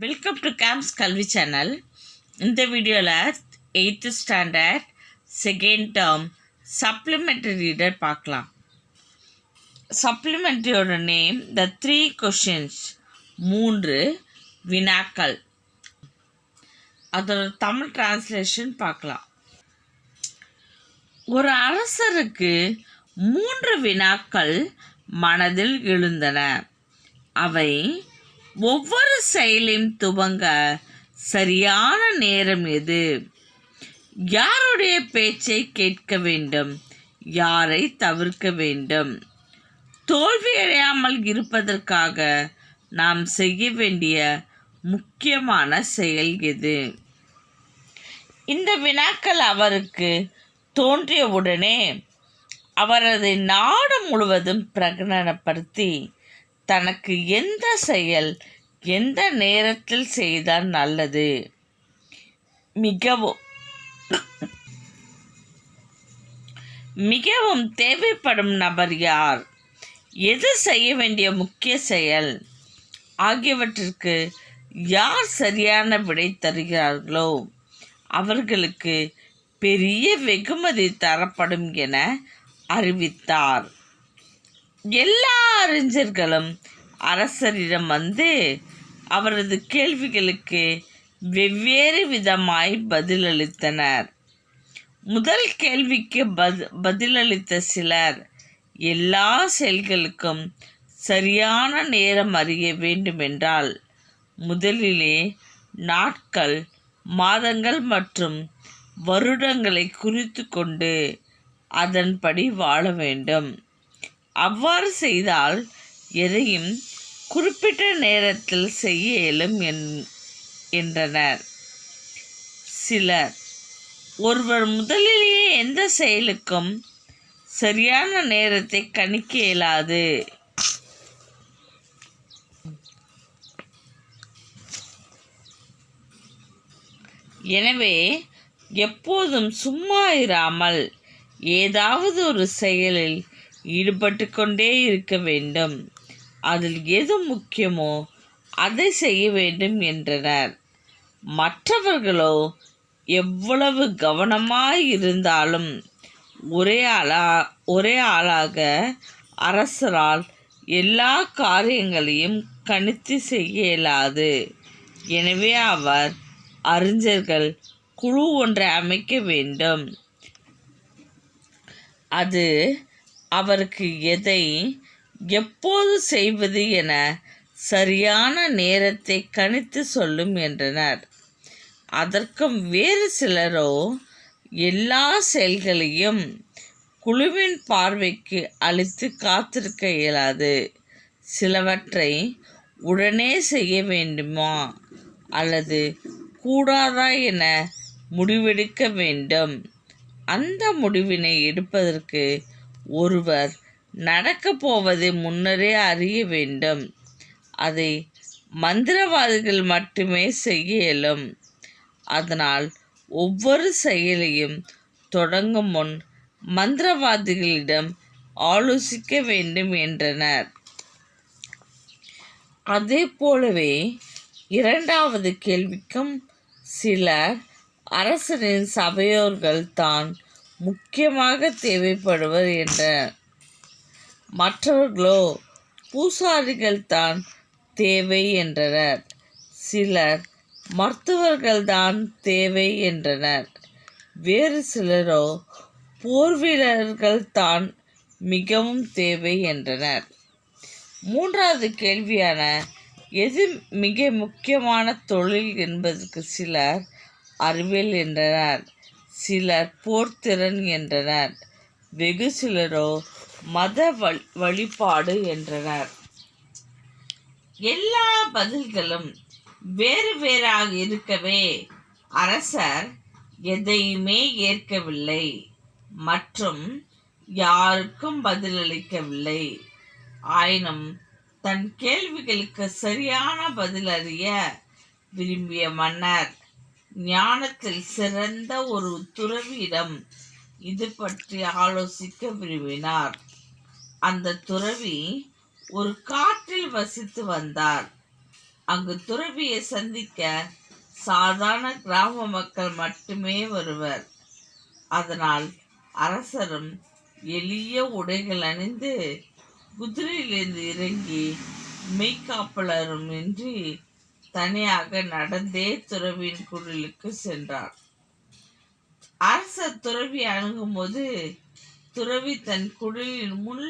Welcome to camps கல்வி channel. இந்த வீடியோவில் 8th standard second term supplementary reader பார்க்கலாம். சப்ளிமெண்ட்ரியோட நேம் த 3 கொஷின்ஸ், 3 வினாக்கள். அதோட தமிழ் டிரான்ஸ்லேஷன் பார்க்கலாம். ஒரு அரசருக்கு 3 வினாக்கள் மனதில் எழுந்தன. அவை ஒவ்வொரு செயலையும் துவங்க சரியான நேரம் எது? யாருடைய பேச்சை கேட்க வேண்டும்? யாரை தவிர்க்க வேண்டும்? தோல்வியடையாமல் இருப்பதற்காக நாம் செய்ய வேண்டிய முக்கியமான செயல் எது? இந்த வினாக்கள் அவருக்கு தோன்றியவுடனே அவர் அதை நாடு முழுவதும் பிரகடனப்படுத்தி தனக்கு எந்த செயல் எந்த நேரத்தில் செய்தால் நல்லது, மிகவும் தேவைப்படும் நபர் யார், எது செய்ய வேண்டிய முக்கிய செயல் ஆகியவற்றிற்கு யார் சரியான விடை தருகிறார்களோ அவர்களுக்கு பெரிய வெகுமதி தரப்படும் என அறிவித்தார். எல்லா அறிஞர்களும் அரசரிடம் வந்து அவரது கேள்விகளுக்கு வெவ்வேறு விதமாய் பதிலளித்தனர். முதல் கேள்விக்கு பதிலளித்த சிலர் எல்லா செயல்களுக்கும் சரியான நேரம் அறிய வேண்டுமென்றால் முதலிலே நாட்கள், மாதங்கள் மற்றும் வருடங்களை குறித்து கொண்டு அதன்படி வாழ வேண்டும். அவ்வாறு செய்தால் எதையும் குறிப்பிட்ட நேரத்தில் செய்ய இயலும் என்றனர். சிலர் ஒருவர் முதலிலேயே எந்த செயலுக்கும் சரியான நேரத்தை கணிக்க இயலாது, எனவே எப்போதும் சும்மா இராமல் ஏதாவது ஒரு செயலில் ஈடுபட்டு கொண்டே இருக்க வேண்டும். அதில் எது முக்கியமோ அதை செய்ய வேண்டும் என்றனர். மற்றவர்களோ எவ்வளவு கவனமாய் இருந்தாலும் ஒரே ஆளாக அரசரால் எல்லா காரியங்களையும் கணித்து செய்ய இயலாது. எனவே அவர் அறிஞர்கள் குழு ஒன்றை அமைக்க வேண்டும். அது அவருக்கு எதை எப்போது செய்வது என சரியான நேரத்தை கணித்து சொல்லும் என்றனர். அதற்கும் வேறு சிலரோ எல்லா செயல்களையும் குழுவின் பார்வைக்கு அளித்து காத்திருக்க இயலாது. சிலவற்றை உடனே செய்ய வேண்டுமா அல்லது கூடாதா என முடிவெடுக்க வேண்டும். அந்த முடிவினை எடுப்பதற்கு ஒருவர் நடக்கப் போவதை முன்னரே அறிய வேண்டும். அதை மந்திரவாதிகள் மட்டுமே செய்ய இயலும். அதனால் ஒவ்வொரு செயலையும் தொடங்கும் முன் மந்திரவாதிகளிடம் ஆலோசிக்க வேண்டும் என்றனர். அதே போலவே இரண்டாவது கேள்விக்கும் சிலர் அரசரின் சபையோர்கள் தான் முக்கியமாக தேவைப்படுவர் என்றனர். மற்றவர்களோ பூசாரிகள் தான் தேவை என்றனர். சிலர் மருத்துவர்கள்தான் தேவை என்றனர். வேறு சிலரோ போர் வீரர்கள் தான் மிகவும் தேவை என்றனர். மூன்றாவது கேள்வியான எது மிக முக்கியமான தொழில் என்பதற்கு சிலர் அறிவியல் என்றனர். சிலர் போர்த்திறன் என்றனர். வெகு சிலரோ மத வழிபாடு என்றனர். எல்லா பதில்களும் வேறு வேறாக இருக்கவே அரசர் எதையுமே ஏற்கவில்லை மற்றும் யாருக்கும் பதிலளிக்கவில்லை. ஆயினும் தன் கேள்விகளுக்கு சரியான பதில் அறிய விரும்பிய மன்னர் ஞானத்தில் சிறந்த ஒரு துறவியிடம் இது பற்றி ஆலோசிக்க விரும்பினார். அந்த துறவி ஒரு காட்டில் வசித்து வந்தார். அங்கு துறவியை சந்திக்க சாதாரண கிராம மக்கள் மட்டுமே வருவர். அதனால் அரசரும் எளிய உடைகள் அணிந்து குதிரையிலிருந்து இறங்கி மெய்காப்பலரும் இன்றி தனியாக நடந்தே துறவியின் குடிலுக்கு சென்றார். அரசர் துறவி அணுகும்போது துறவி தன் குடிலின் முள்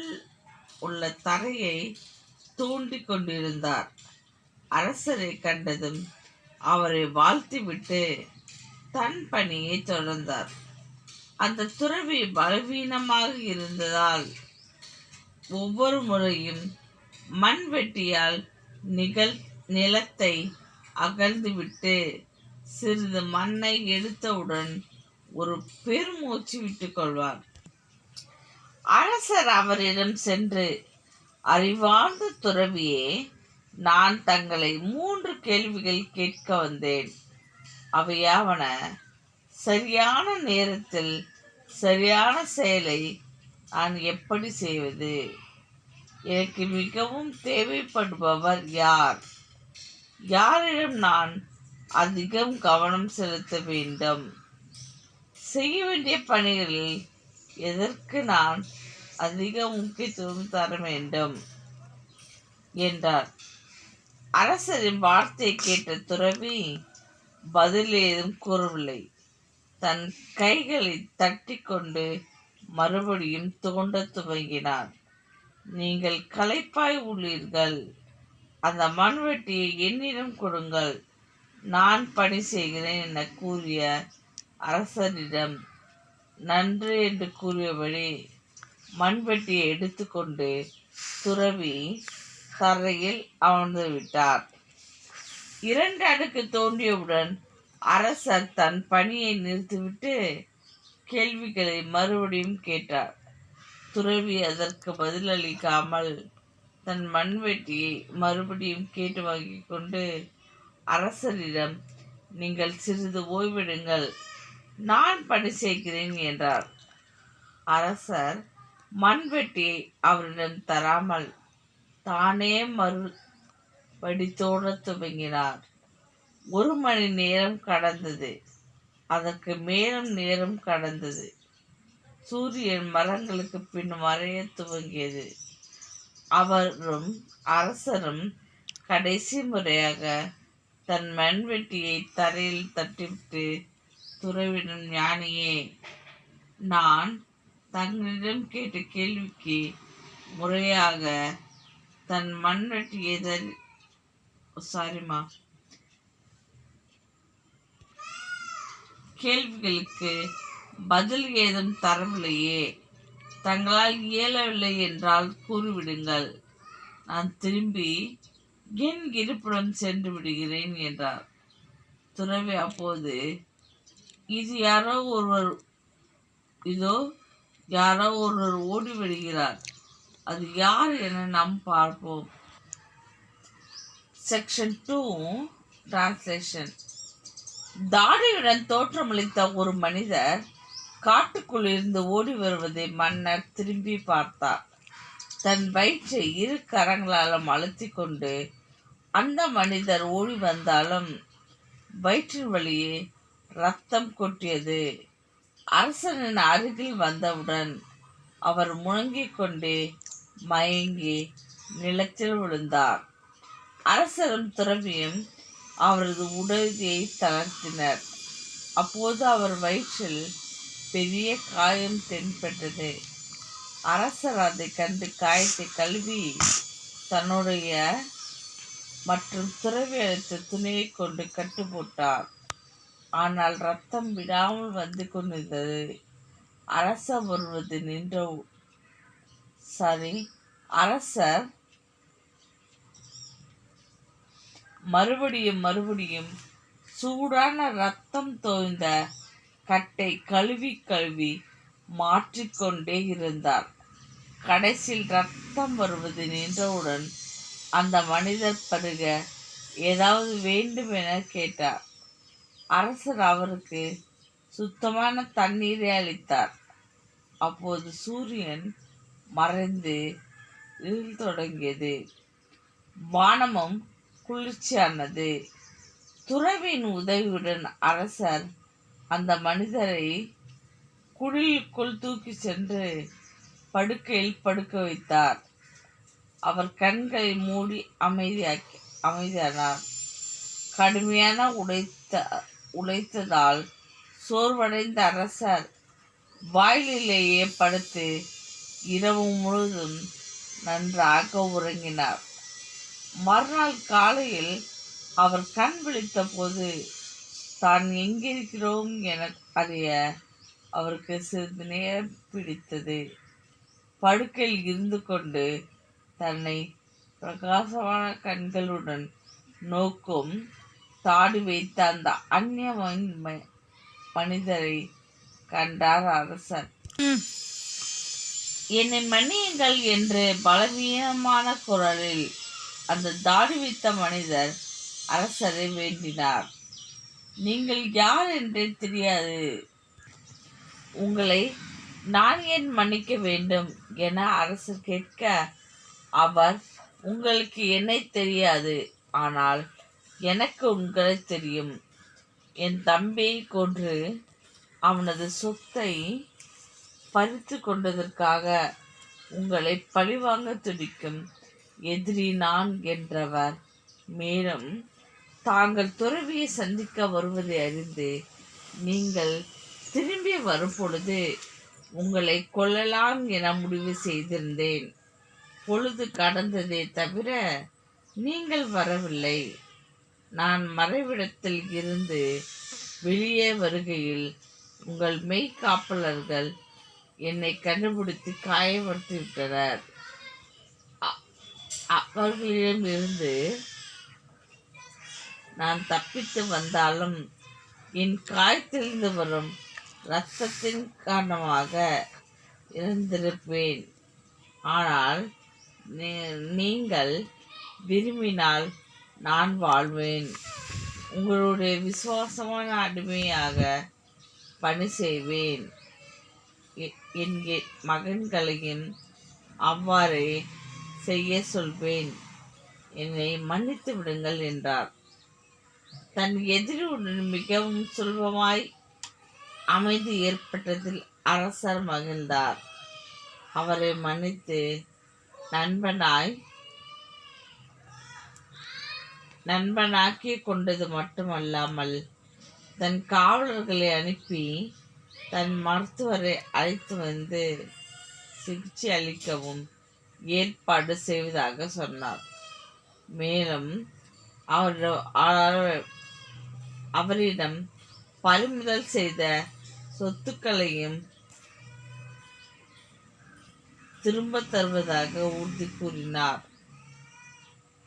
உள்ள தரையை தூண்டி கொண்டிருந்தார். அரசரை கண்டதும் அவரை வாழ்த்திவிட்டு தன் பணியை தொடர்ந்தார். அந்த துறவி பலவீனமாக இருந்ததால் ஒவ்வொரு முறையும் மண்வெட்டியால் நிலத்தை அகழ்ந்துவிட்டு சிறிது மண்ணை எடுத்தவுடன் ஒரு பெருமூச்சு விட்டுக் கொள்வார். அரசர் அவரிடம் சென்று, அறிவார்ந்த துறவியே, நான் தங்களை 3 கேள்விகள் கேட்க வந்தேன். அவையாவன: சரியான நேரத்தில் சரியான செயலை நான் எப்படி செய்வது? எனக்கு மிகவும் தேவைப்படுபவர் யார்? யாரிடம் நான் அதிகம் கவனம் செலுத்த வேண்டும்? செய்ய வேண்டிய பணிகளில் எதற்கு நான் அதிக முக்கியத்துவம் தர வேண்டும் என்றார். அரசரின் வார்த்தையை கேட்ட துறவி பதில் ஏதும் கூறவில்லை. தன் கைகளை தட்டி கொண்டு மறுபடியும் தோண்ட துவங்கினார். நீங்கள் களைப்பாய் உள்ளீர்கள். அந்த மண்வெட்டியை என்னிடம் கொடுங்கள், நான் பணி செய்கிறேன் என கூறிய அரசரிடம் நன்று என்று கூறியபடி மண்வெட்டியை எடுத்துக்கொண்டு துறவி தரையில் அமர்ந்து விட்டார். 2 அடுக்கு தோண்டியவுடன் அரசர் தன் பணியை நிறுத்திவிட்டு கேள்விகளை மறுபடியும் கேட்டார். துறவி அதற்கு பதிலளிக்காமல் தன் மண்வெட்டியை மறுபடியும் கேட்டு வாங்கி கொண்டு அரசரிடம், நீங்கள் சிறிது ஓய்வெடுங்கள், நான் பணி செய்கிறேன் என்றார். அரசர் மண்வெட்டியை அவரிடம் தராமல் தானே மறுபடி தோண்டத் துவங்கினார். 1 மணி நேரம் கடந்தது. அதற்கு மேலும் நேரம் கடந்தது. சூரியன் மரங்களுக்கு பின் மறைய துவங்கியது. அவரும் அரசரும் கடைசி முறையாக தன் மண்வெட்டியை தரையில் தட்டிவிட்டு துறவிடம், ஞானியே, நான் தங்களிடம் கேட்ட கேள்விக்கு முறையாக தன் மண்வெட்டியை கேள்விகளுக்கு பதில் ஏதும் தரவில்லையே. தங்களால் இயலவில்லை என்றால் கூறிவிடுங்கள், நான் திரும்பி என் இருப்பிடம் சென்று விடுகிறேன் என்றார். துறவி அப்போது, யாரோ ஒருவர் ஓடி வருகிறார், அது யார் என நாம் பார்ப்போம். Section 2 translation. தாடியுடன் தோற்றமளித்த ஒரு மனிதர் காட்டுக்குள் இருந்து ஓடி வருவதை மன்னர் திரும்பி பார்த்தார். தன் வயிற்றை 2 கரங்களாலும் அழுத்தி கொண்டு அந்த மனிதர் ஓடி வந்தாலும் வயிற்றின் வழியே ரத்தம் கொட்டியது. அரசனின் அருகில் வந்தவுடன் அவர் முழங்கிக் கொண்டே மயங்கி நிலத்தில் விழுந்தார். அரசரும் துறவியும் அவரது உடலியை தளர்த்தினர். அப்போது அவர் வயிற்றில் பெரிய காயம் தென்பட்டது. அரசர் அதை கண்டு காயத்தை கழுவி தன்னுடைய மற்றும் துறவி அளித்த துணியை கொண்டு கட்டு போட்டார். ஆனால் ரத்தம் விடாமல் வந்து கொண்டிருந்தது. அரசர் மறுபடியும் சூடான ரத்தம் தோய்ந்த கட்டை கழுவி மாற்றிக்கொண்டே இருந்தார். கடைசியில் ரத்தம் வருவது நின்றவுடன் அந்த மனிதர் பருக ஏதாவது வேண்டும் என கேட்டார். அரசர் அவருக்கு சுத்தமான தண்ணீரை அளித்தார். அப்போது சூரியன் மறைந்து இருள் தொடங்கியது. வானமும் குளிர்ச்சியானது. துறவியின் உதவியுடன் அரசர் அந்த மனிதரை குடிலுக்குள் தூக்கி சென்று படுக்கையில் படுக்க வைத்தார். அவர் கண்களை மூடி அமைதியானார். கடுமையான உழைத்ததால் சோர்வடைந்த அரசர் வாயிலேயே படுத்து இரவு முழுவதும் நன்றாக உறங்கினார். மறுநாள் காலையில் அவர் கண் விழித்த போது தான் எங்கிருக்கிறோம் என அறிய அவருக்கு சிறிது நேரம் பிடித்தது. படுக்கையில் இருந்து கொண்டு தன்னை பிரகாசமான கண்களுடன் நோக்கும் தாடி வைத்த அந்த அந்நிய மனிதரை கண்டார் அரசர். என்னை மன்னியுங்கள் என்று பலவீனமான குரலில் அந்த தாடி வைத்த மனிதர் அரசரை வேண்டினார். நீங்கள் யார் என்றே தெரியாது, உங்களை நான் ஏன் மன்னிக்க வேண்டும் என அரசர் கேட்க, அவர் உங்களுக்கு என்னை தெரியாது, ஆனால் எனக்கு உங்களை தெரியும். என் தம்பியை கொன்று அவனது சொத்தை பறித்து கொண்டதற்காக உங்களை பழிவாங்க துடிக்கும் எதிரி நான் என்றவர். மேலும் தாங்கள் துறவியை சந்திக்க வருவதை அறிந்து நீங்கள் திரும்பி வரும் பொழுது உங்களை கொல்லலாம் என முடிவு செய்திருந்தேன். பொழுது கடந்ததே தவிர நீங்கள் வரவில்லை. நான் மறைவிடத்தில் இருந்து வெளியே வருகையில் உங்கள் மெய்காப்பாளர்கள் என்னை கண்டுபிடித்து காயப்படுத்திவிட்டனர். அவர்களிடமிருந்து நான் தப்பித்து வந்தாலும் என் காயத்திலிருந்து வரும் இரத்தத்தின் காரணமாக இருந்திருப்பேன். ஆனால் நீங்கள் விரும்பினால் நான் வாழ்வேன். உங்களுடைய விசுவாசமான அடிமையாக பணி செய்வேன். என் மகன்களையும் அவ்வாறே செய்ய சொல்வேன். என்னை மன்னித்து விடுங்கள் என்றார். தன் எதிரியுடன் மிகவும் சுலபமாய் அமைதி ஏற்பட்டதில் அரசர் மகிழ்ந்தார். அவரை மன்னித்து நண்பனாக்கி கொண்டது மட்டுமல்லாமல் தன் காவலர்களை அனுப்பி தன் மருத்துவரை அழைத்து வந்து சிகிச்சை அளிக்கவும் ஏற்பாடு செய்வதாக சொன்னார். மேலும் அவரிடம் பறிமுதல் செய்த சொத்துக்களையும் திரும்ப தருவதாக உறுதி கூறினார்.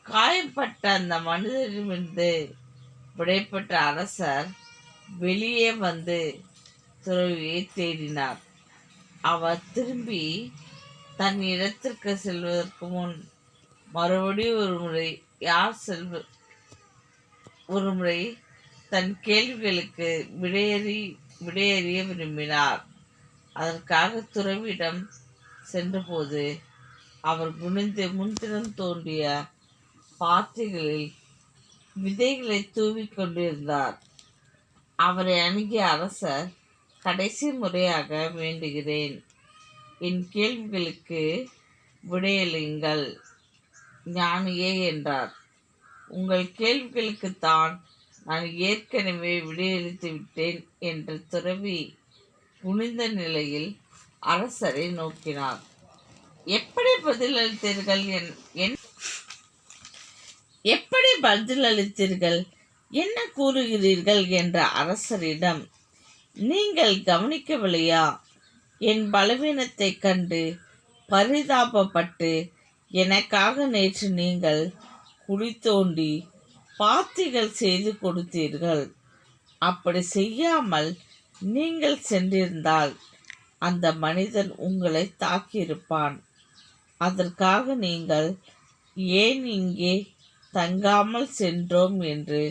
காயப்பட்ட அந்த மனிதரிடமிருந்து விடைபெற்ற அரசர் வெளியே வந்து துறவியை தேடினார். அவர் திரும்பி தன் இடத்திற்கு செல்வதற்கு முன் மறுபடியும் ஒருமுறை தன் கேள்விகளுக்கு விடையறிய விரும்பினார். அதற்காக துறவியிடம் சென்றபோது அவர் குனிந்து முன்தினம் தோன்றிய பாத்திகளில் விதைகளை தூவிக் கொண்டிருந்தார். அவரை அணுகிய அரசர், கடைசி முறையாக வேண்டுகிறேன், என் கேள்விகளுக்கு விடையளியுங்கள் ஞானியே என்றார். உங்கள் கேள்விகளுக்குத்தான் நான் ஏற்கனவே விடையளித்து விட்டேன் என்ற துறவி குனிந்த நிலையில் அரசரை நோக்கினார். எப்படி பதிலளித்தீர்கள், என்ன கூறுகிறீர்கள் என்ற அரசரிடம், நீங்கள் கவனிக்கவில்லையா, என் பலவீனத்தை கண்டு பரிதாபப்பட்டு எனக்காக நேற்று நீங்கள் குழி தோண்டி பாத்திகள் செய்து கொடுத்தீர்கள். அப்படி செய்யாமல் நீங்கள் சென்றிருந்தால் அந்த மனிதன் உங்களை தாக்கியிருப்பான். அதற்காக நீங்கள் ஏன் இங்கே தங்காமல் சென்றோம் என்று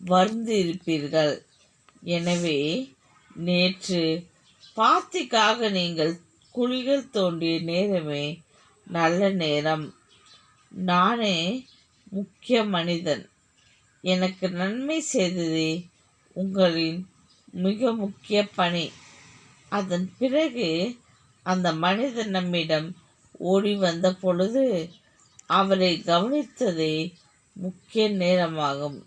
வருந்திருப்பீர்கள். எனவே நேற்று பாத்திக்காக நீங்கள் குழிகள் தோண்டிய நேரமே நல்ல நேரம். நானே முக்கிய மனிதன். எனக்கு நன்மை செய்ததே உங்களின் மிக முக்கிய பணி. அதன் பிறகு அந்த மனிதன் நம்மிடம் ஓடி வந்த பொழுது அவரை கவனித்ததே முக்கிய நேரமாகும்.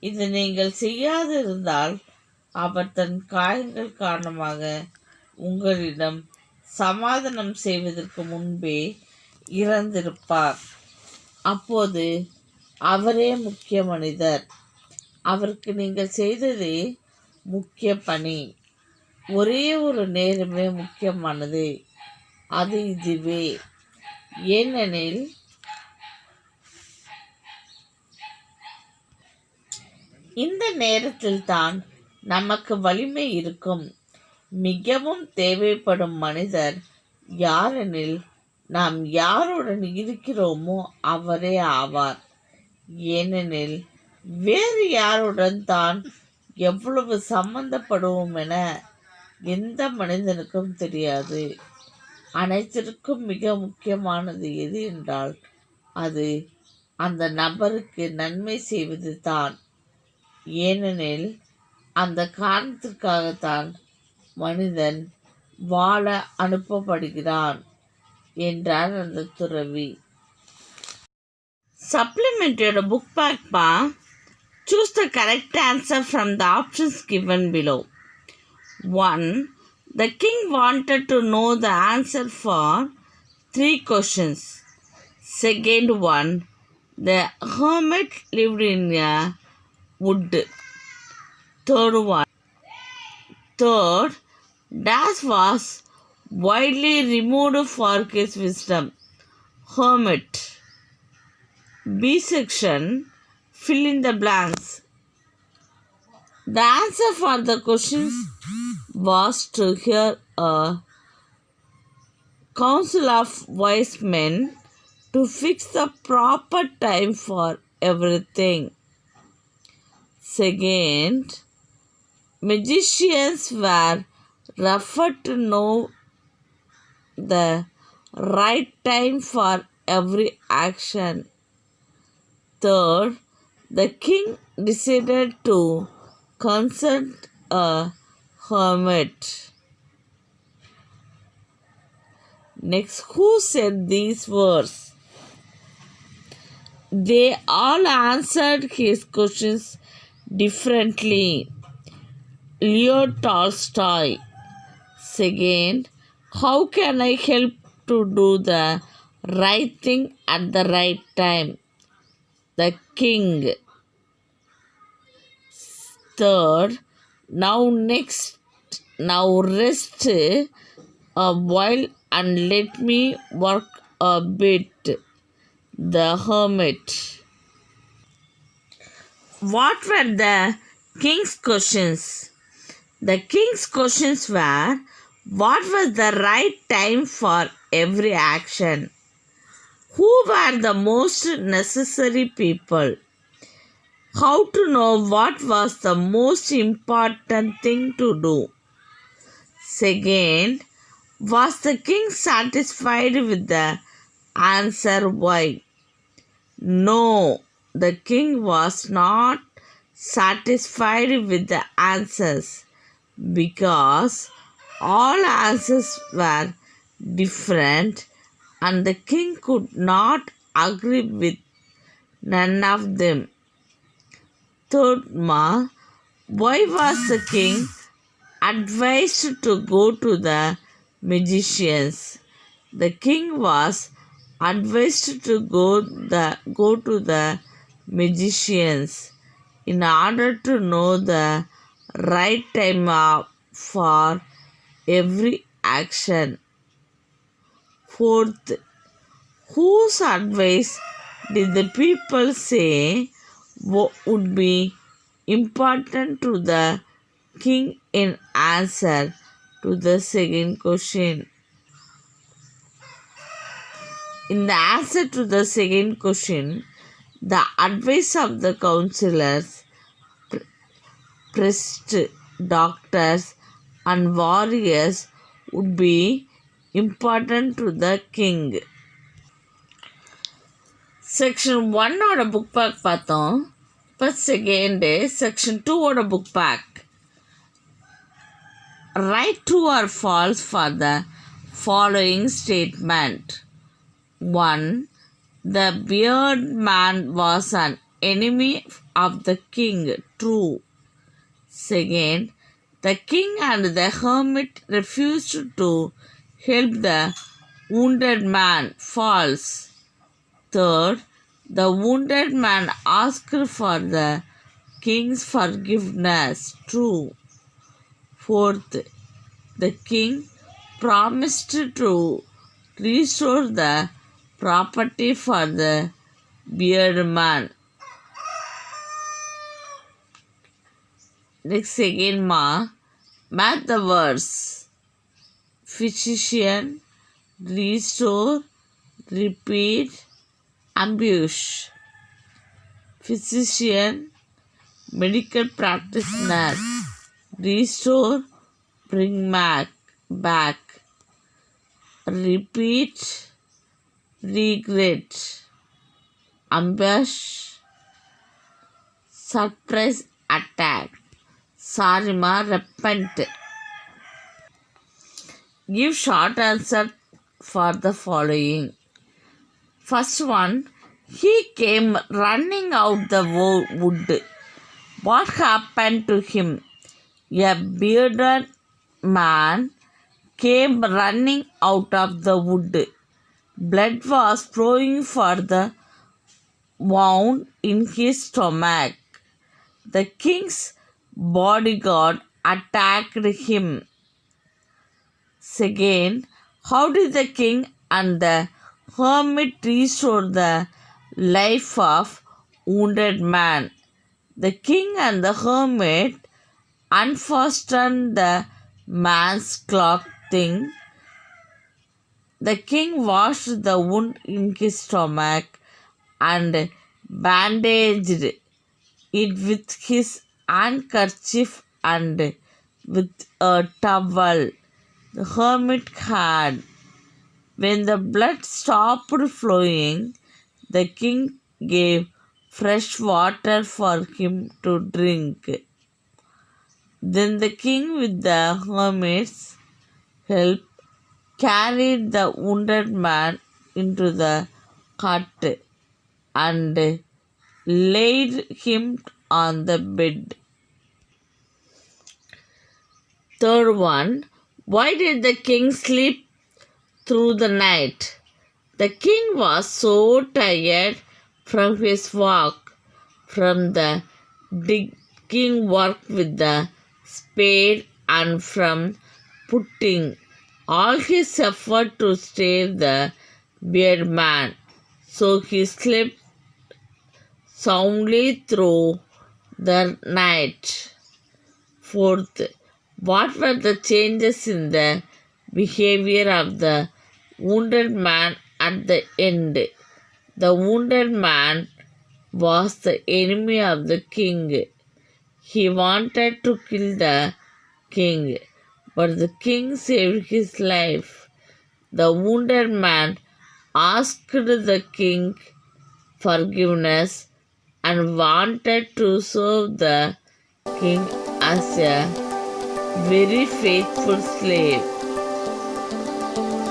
இது நீங்கள் செய்யாதிருந்தால் அவர் தன் காயங்கள் காரணமாக உங்களிடம் சமாதானம் செய்வதற்கு முன்பே இறந்திருப்பார். அப்போது அவரே முக்கிய மனிதர். அவருக்கு நீங்கள் செய்ததே முக்கிய பணி. ஒரே ஒரு நேரமே முக்கியமானது. அது இதுவே. ஏனெனில் இந்த நேரத்தில் தான் நமக்கு வலிமை இருக்கும். மிகவும் தேவைப்படும் மனிதர் யாரெனில் நாம் யாருடன் இருக்கிறோமோ அவரே ஆவார். ஏனெனில் வேறு யாருடன் தான் எவ்வளவு சம்பந்தப்படுவோம் என எந்த மனிதனுக்கும் தெரியாது. அனைத்திற்கும் மிக முக்கியமானது எது என்றால் அது அந்த நபருக்கு நன்மை செய்வது தான். ஏனெனில் அந்த காரணத்திற்காகத்தான் மனிதன் வாழ அனுப்பப்படுகிறான் என்றார் அந்த துறவி. சப்ளிமெண்டரியோட book பேக்பா. Choose the correct answer from the options given below. 1. The king wanted to know the answer for 3 questions. Second one, the hermit lived in a wood. Third, Dash was widely removed for his wisdom. Hermit. B section, fill in the blanks. The answer for the questions was to hear a council of wise men to fix the proper time for everything. Second, magicians were referred to know the right time for every action. Third, the king decided to consult a hermit. Next, who said these words? They all answered his questions differently. Leo Tolstoy. Second, how can I help to do the right thing at the right time? The king. Third, now rest a while and let me work a bit. The hermit. What were the king's questions? The king's questions were, what was the right time for every action? Who were the most necessary people? How to know what was the most important thing to do? Second, was the king satisfied with the answer? Why? No, the king was not satisfied with the answers because all answers were different and the king could not agree with none of them. Third, why was the king advised to go to the magicians? The king was advised to go to the magicians in order to know the right time for every action. Fourth, whose advice did the people say would be important to the king in answer to the second question? In the answer to the second question, the advice of the counselors, priests, doctors, and warriors would be important to the king. Section 1ஓட book back பார்த்தோம். இப்போ second section 2ஓட book back. Write true or false for the following statement. 1. The bearded man was an enemy of the king. True. 2. The king and the hermit refused to help the wounded man. False. 3. The wounded man asked for the king's forgiveness. True. 4. The king promised to restore the property for the bearded man. Next again match the words. Physician, restore, repeat, ambush. Physician, medical practitioner. Restore, bring back. Repeat, regret. Ambush, surprise attack. Sarima, repent. Give short answer for the following. First one, he came running out the wood. What happened to him? A bearded man came running out of the wood. Blood was flowing for the wound in his stomach. The king's bodyguard attacked him. Second, how did the king and the hermit restore the life of wounded man? The king and the hermit unfastened the man's clothing. The king washed the wound in his stomach and bandaged it with his handkerchief and with a towel the hermit had. When the blood stopped flowing, the king gave fresh water for him to drink. Then the king, with the hermit's help, carried the wounded man into the hut and laid him on the bed. Third one, why did the king sleep through the night? The king was so tired from his walk, from the digging work with the spade, and from putting all his effort to save the bearded man. So he slept soundly through the night. Fourth, what were the changes in the behavior of the wounded man at the end? The wounded man was the enemy of the king. He wanted to kill the king, but the king saved his life. The wounded man asked the king forgiveness and wanted to serve the king as a very faithful slave.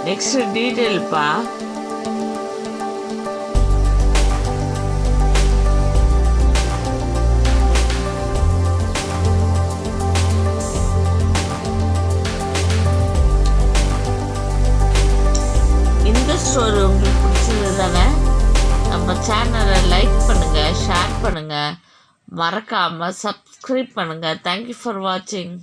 Next detail pa. இந்த story உங்களுக்கு பிடிச்சது தானே? நம்ம சேனலை like பண்ணுங்கள், share பண்ணுங்கள், மறக்காமல் subscribe பண்ணுங்கள். தேங்க்யூ ஃபார் வாட்சிங்.